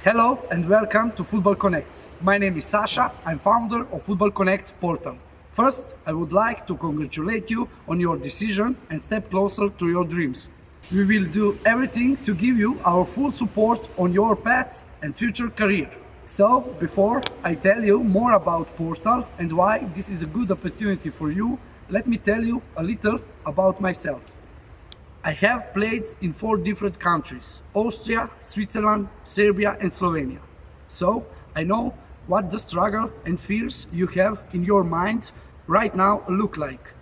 Hello and welcome to Football Connect. My name is Sasha, I'm founder of Football Connect portal. First, I would like to congratulate you on your decision and step closer to your dreams. We will do everything to give you our full support on your path and future career. So, before I tell you more about Portal and why this is a good opportunity for you, let me tell you a little about myself. I have played in 4 different countries: Austria, Switzerland, Serbia and Slovenia. So I know what the struggle and fears you have in your mind right now look like.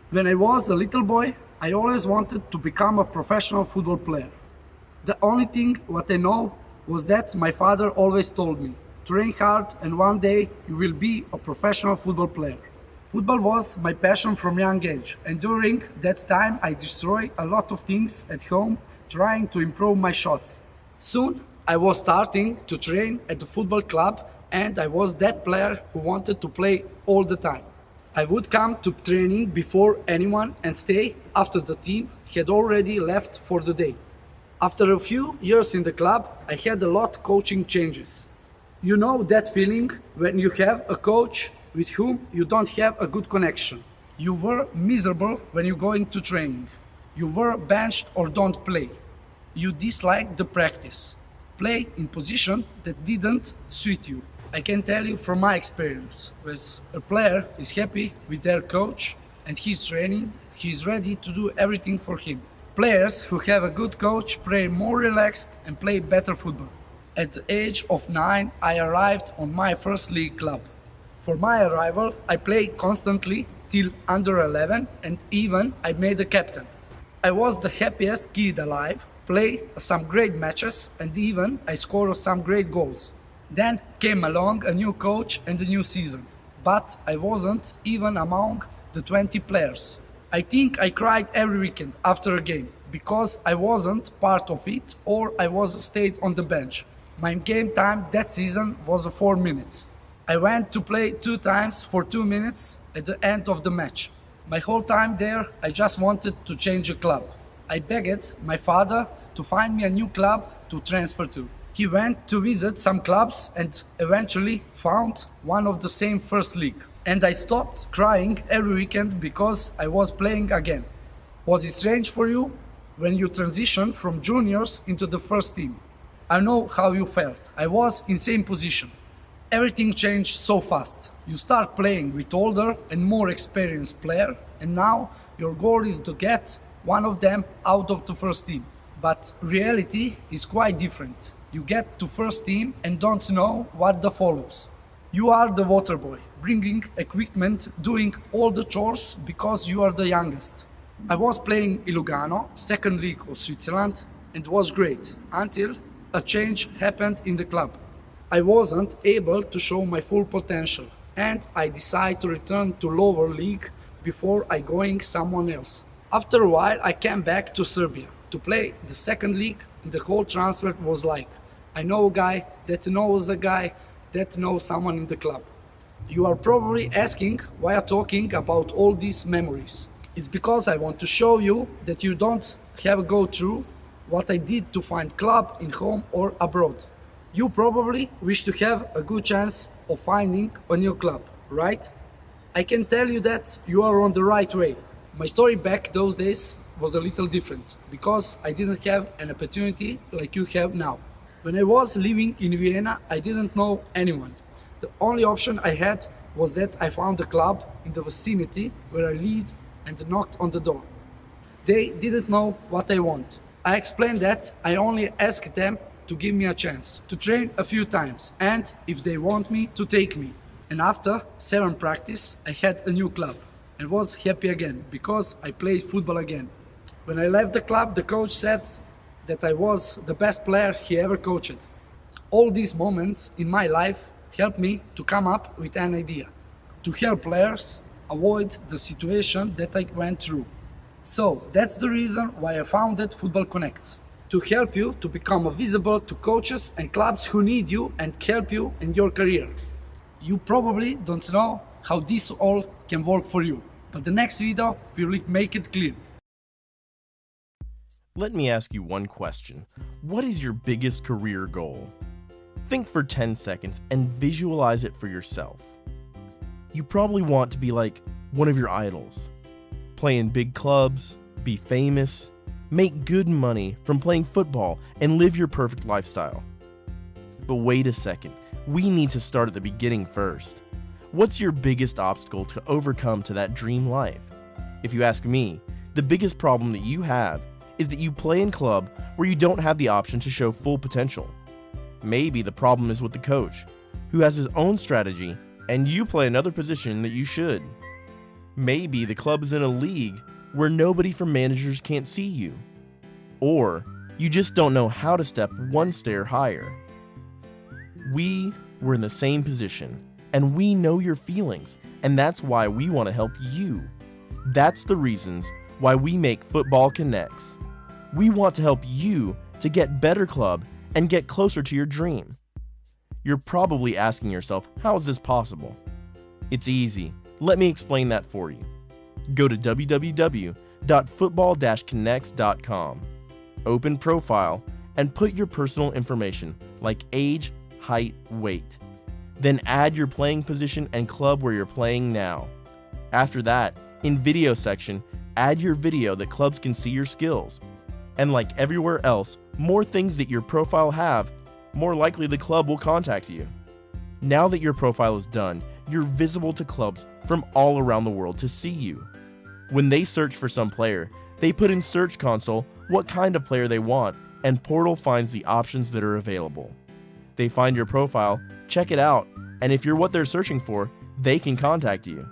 When I was a little boy, I always wanted to become a professional football player. The only thing what I know was that my father always told me, train hard and one day you will be a professional football player. Football was my passion from young age, and during that time I destroyed a lot of things at home trying to improve my shots. Soon I was starting to train at the football club and I was that player who wanted to play all the time. I would come to training before anyone and stay after the team had already left for the day. After a few years in the club, I had a lot coaching changes. You know that feeling when you have a coach with whom you don't have a good connection. You were miserable when you go into training. You were benched or don't play. You disliked the practice. Play in position that didn't suit you. I can tell you from my experience, when a player is happy with their coach and his training, he is ready to do everything for him. Players who have a good coach play more relaxed and play better football. At the age of 9, I arrived on my first league club. For my arrival, I played constantly till under 11 and even I made the captain. I was the happiest kid alive, played some great matches and even I scored some great goals. Then came along a new coach and a new season, but I wasn't even among the 20 players. I think I cried every weekend after a game because I wasn't part of it or I was stayed on the bench. My game time that season was 4 minutes. I went to play 2 times for 2 minutes at the end of the match. My whole time there, I just wanted to change a club. I begged my father to find me a new club to transfer to. He went to visit some clubs and eventually found one of the same first league. And I stopped crying every weekend because I was playing again. Was it strange for you when you transitioned from juniors into the first team? I know how you felt. I was in same position. Everything changed so fast. You start playing with older and more experienced players, and now your goal is to get one of them out of the first team. But reality is quite different. You get to first team and don't know what the follows. You are the water boy, bringing equipment, doing all the chores because you are the youngest. I was playing in Lugano, second league of Switzerland, and it was great until a change happened in the club. I wasn't able to show my full potential and I decided to return to lower league before I going someone else. After a while I came back to Serbia to play the second league and the whole transfer was like, I know a guy that knows a guy that knows someone in the club. You are probably asking why I'm talking about all these memories. It's because I want to show you that you don't have to go through what I did to find club in home or abroad. You probably wish to have a good chance of finding a new club, right? I can tell you that you are on the right way. My story back those days was a little different because I didn't have an opportunity like you have now. When I was living in Vienna, I didn't know anyone. The only option I had was that I found a club in the vicinity where I lived and knocked on the door. They didn't know what I want. I explained that I only asked them to give me a chance, to train a few times, and if they want me, to take me. And after 7 practice, I had a new club and was happy again because I played football again. When I left the club, the coach said that I was the best player he ever coached. All these moments in my life helped me to come up with an idea, to help players avoid the situation that I went through. So that's the reason why I founded Football Connect. To help you to become visible to coaches and clubs who need you and help you in your career. You probably don't know how this all can work for you, but the next video will make it clear. Let me ask you one question. What is your biggest career goal? Think for 10 seconds and visualize it for yourself. You probably want to be like one of your idols. Play in big clubs, be famous, make good money from playing football, and live your perfect lifestyle. But wait a second, we need to start at the beginning first. What's your biggest obstacle to overcome to that dream life? If you ask me, the biggest problem that you have is that you play in club where you don't have the option to show full potential. Maybe the problem is with the coach, who has his own strategy, and you play another position that you should. Maybe the club is in a league where nobody from managers can't see you. Or you just don't know how to step one stair higher. We were in the same position, and we know your feelings, and that's why we want to help you. That's the reasons why we make Football Connects. We want to help you to get better club and get closer to your dream. You're probably asking yourself, how is this possible? It's easy. Let me explain that for you. Go to www.football-connects.com, open profile, and put your personal information like age, height, weight. Then add your playing position and club where you're playing now. After that, in video section, add your video that clubs can see your skills. And like everywhere else, more things that your profile have, more likely the club will contact you. Now that your profile is done, you're visible to clubs from all around the world to see you. When they search for some player, they put in Search Console what kind of player they want, and Portal finds the options that are available. They find your profile, check it out, and if you're what they're searching for, they can contact you.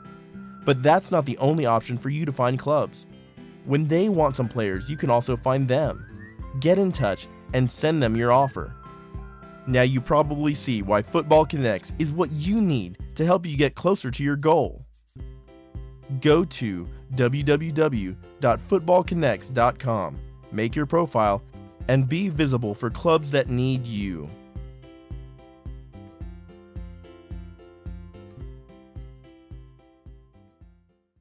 But that's not the only option for you to find clubs. When they want some players, you can also find them. Get in touch and send them your offer. Now you probably see why Football Connects is what you need to help you get closer to your goal. Go to www.footballconnects.com, make your profile, and be visible for clubs that need you.